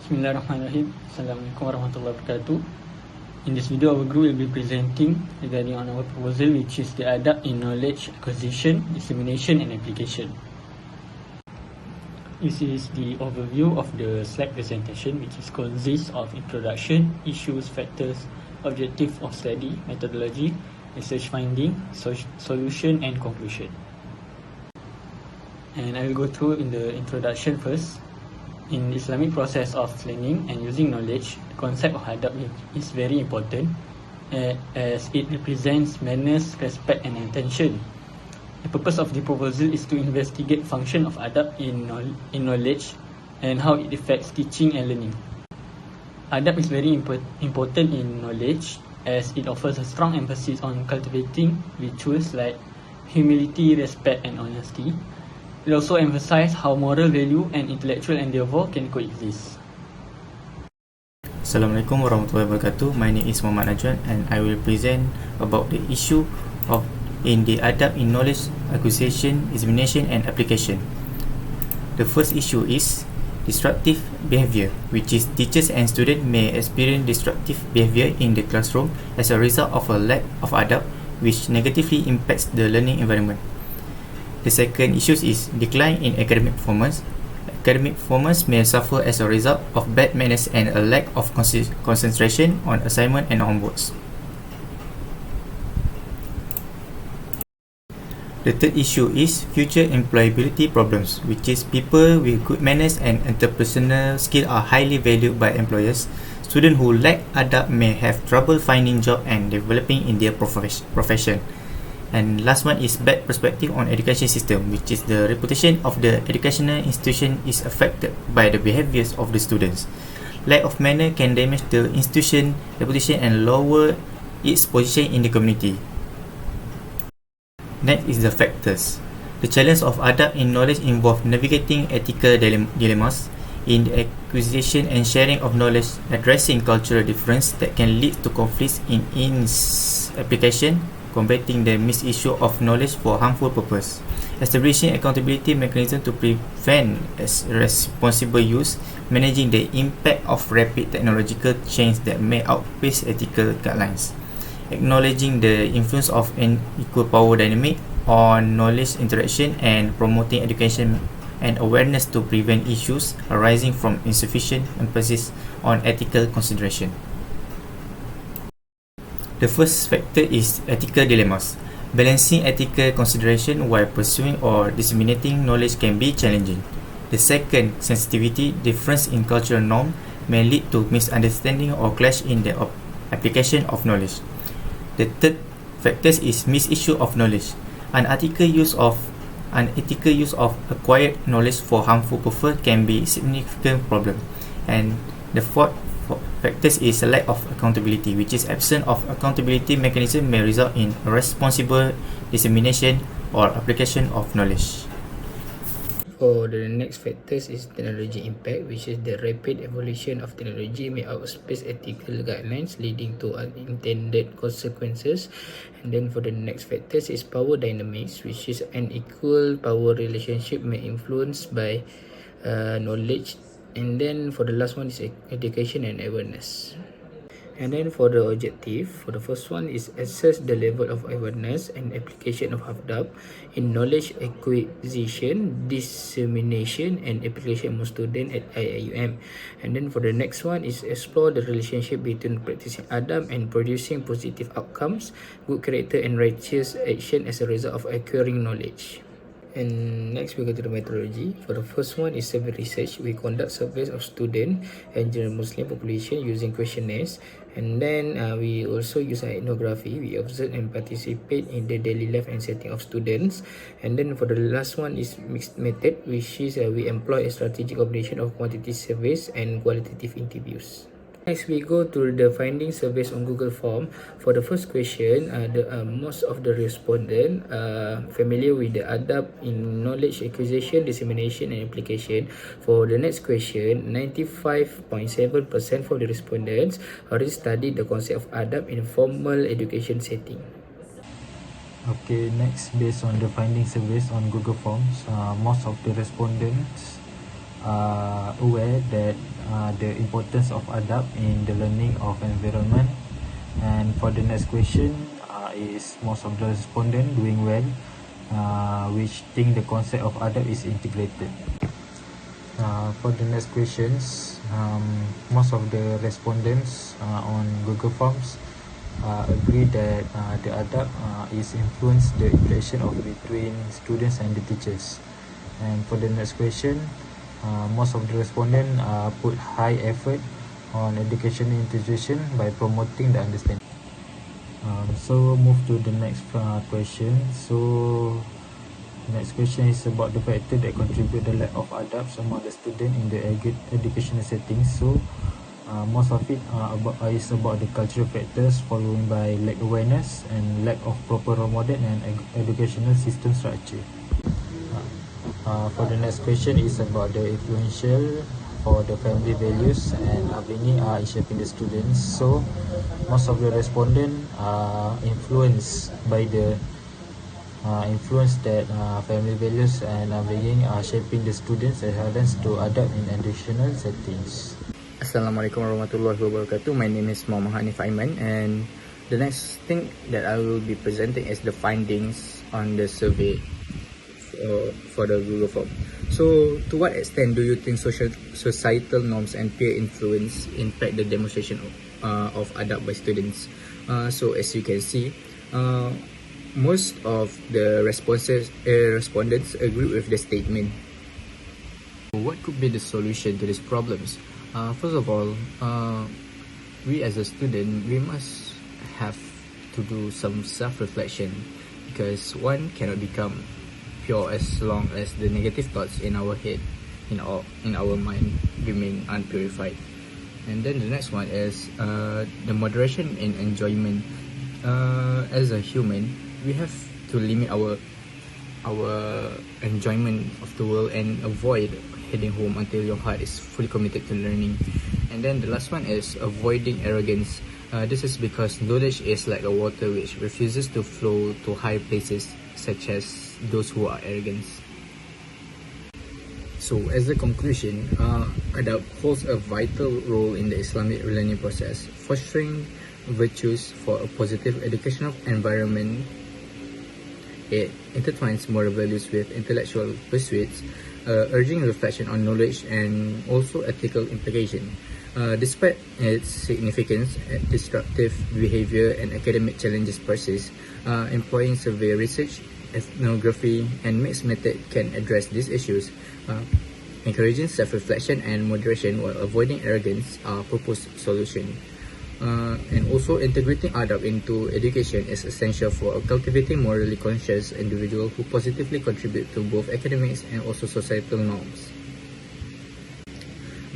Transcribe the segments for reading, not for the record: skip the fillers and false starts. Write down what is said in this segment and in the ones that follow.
Bismillahirrahmanirrahim. Assalamualaikum warahmatullahi wabarakatuh. In this video, our group will be presenting regarding on our proposal, which is the adab in knowledge acquisition, dissemination and application. This is the overview of the slide presentation, which is consists of introduction, issues, factors, objective of study, methodology, research finding, solution and conclusion. And I will go through in the introduction first. In the Islamic process of learning and using knowledge, the concept of adab is very important as it represents manners, respect and attention. The purpose of the proposal is to investigate function of adab in knowledge and how it affects teaching and learning. Adab is very important in knowledge as it offers a strong emphasis on cultivating virtues like humility, respect and honesty. It also emphasizes how moral value and intellectual endeavor can coexist. Assalamualaikum warahmatullahi wabarakatuh. My name is Muhammad Najwan and I will present about the issue of in the adab in knowledge acquisition, dissemination and application. The first issue is disruptive behavior, which is teachers and students may experience disruptive behavior in the classroom as a result of a lack of adab, which negatively impacts the learning environment. The second issue is decline in academic performance. Academic performance may suffer as a result of bad manners and a lack of concentration on assignment and homeworks. The third issue is future employability problems, which is people with good manners and interpersonal skill are highly valued by employers. Students who lack adab may have trouble finding job and developing in their profession. And last one is bad perspective on education system, which is the reputation of the educational institution is affected by the behaviors of the students. Lack of manner can damage the institution reputation and lower its position in the community. Next is the factors. The challenge of adab in knowledge involve navigating ethical dilemmas in the acquisition and sharing of knowledge, addressing cultural difference that can lead to conflicts in its application, combating the misuse of knowledge for harmful purpose, establishing accountability mechanism to prevent responsible use, managing the impact of rapid technological change that may outpace ethical guidelines, acknowledging the influence of an equal power dynamic on knowledge interaction, and promoting education and awareness to prevent issues arising from insufficient emphasis on ethical consideration. The first factor is ethical dilemmas. Balancing ethical consideration while pursuing or disseminating knowledge can be challenging. The second, sensitivity, difference in cultural norm may lead to misunderstanding or clash in the application of knowledge. The third factor is misuse of knowledge. Unethical use of acquired knowledge for harmful purpose can be a significant problem. And the fourth factor is a lack of accountability, which is absence of accountability mechanism may result in responsible dissemination or application of knowledge. For the next factors is technology impact, which is the rapid evolution of technology may outpace ethical guidelines, leading to unintended consequences. And then for the next factors is power dynamics, which is an equal power relationship may influence by knowledge. And then for the last one is education and awareness. And then for the objective, for the first one is assess the level of awareness and application of adab in knowledge acquisition, dissemination and application among students at IIUM. And then for the next one is explore the relationship between practicing adab and producing positive outcomes, good character and righteous action as a result of acquiring knowledge. And next we go to the methodology. For the first one is survey research. We conduct surveys of student and general Muslim population using questionnaires. And then we also use ethnography. We observe and participate in the daily life and setting of students. And then for the last one is mixed method, which is we employ a strategic combination of quantitative surveys and qualitative interviews. Next, we go to the finding surveys on Google Form. For the first question, most of the respondents are familiar with the adab in knowledge acquisition, dissemination and application. For the next question, 95.7% for the respondents already studied the concept of adab in a formal education setting. Okay, next, based on the finding surveys on Google Forms, most of the respondents are aware that the importance of adab in the learning of environment. And for the next question is most of the respondent doing well, which think the concept of adab is integrated. For the next questions, most of the respondents on Google Forms agree that the adab is influence the interaction of between students and the teachers. And for the next question, most of the respondents put high effort on education integration by promoting the understanding. So move to the next question. So next question is about the factor that contribute the lack of adabs among the student in the educational settings. So most of it is about the cultural factors, following by lack awareness and lack of proper role model and educational system structure. For the next question is about the influential for the family values and upbringing in shaping the students. So most of the respondents are influenced by the influence that family values and upbringing are shaping the students' adherence to adapt in educational settings. Assalamualaikum warahmatullahi wabarakatuh. My name is Muhammad Hanif Aiman, and the next thing that I will be presenting is the findings on the survey for the Google form. So, to what extent do you think societal norms and peer influence impact the demonstration of adab by students? So, as you can see, most of the respondents agree with the statement. What could be the solution to these problems? First of all, we as a student, we must have to do some self-reflection, because one cannot become pure as long as the negative thoughts in our head, in our mind, remain unpurified. And then the next one is the moderation in enjoyment. As a human, we have to limit our enjoyment of the world and avoid heading home until your heart is fully committed to learning. And then the last one is avoiding arrogance. This is because knowledge is like a water which refuses to flow to high places, such as those who are arrogant. So as a conclusion, adab holds a vital role in the Islamic learning process, fostering virtues for a positive educational environment. It intertwines moral values with intellectual pursuits, urging reflection on knowledge and also ethical implication. Despite its significance, disruptive behavior and academic challenges persist. Employing survey research, ethnography, and mixed method can address these issues. Encouraging self-reflection and moderation while avoiding arrogance are proposed solution. And also integrating adab into education is essential for cultivating morally conscious individuals who positively contribute to both academics and also societal norms.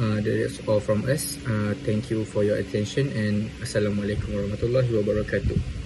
That's all from us. Thank you for your attention, and Assalamualaikum warahmatullahi wabarakatuh.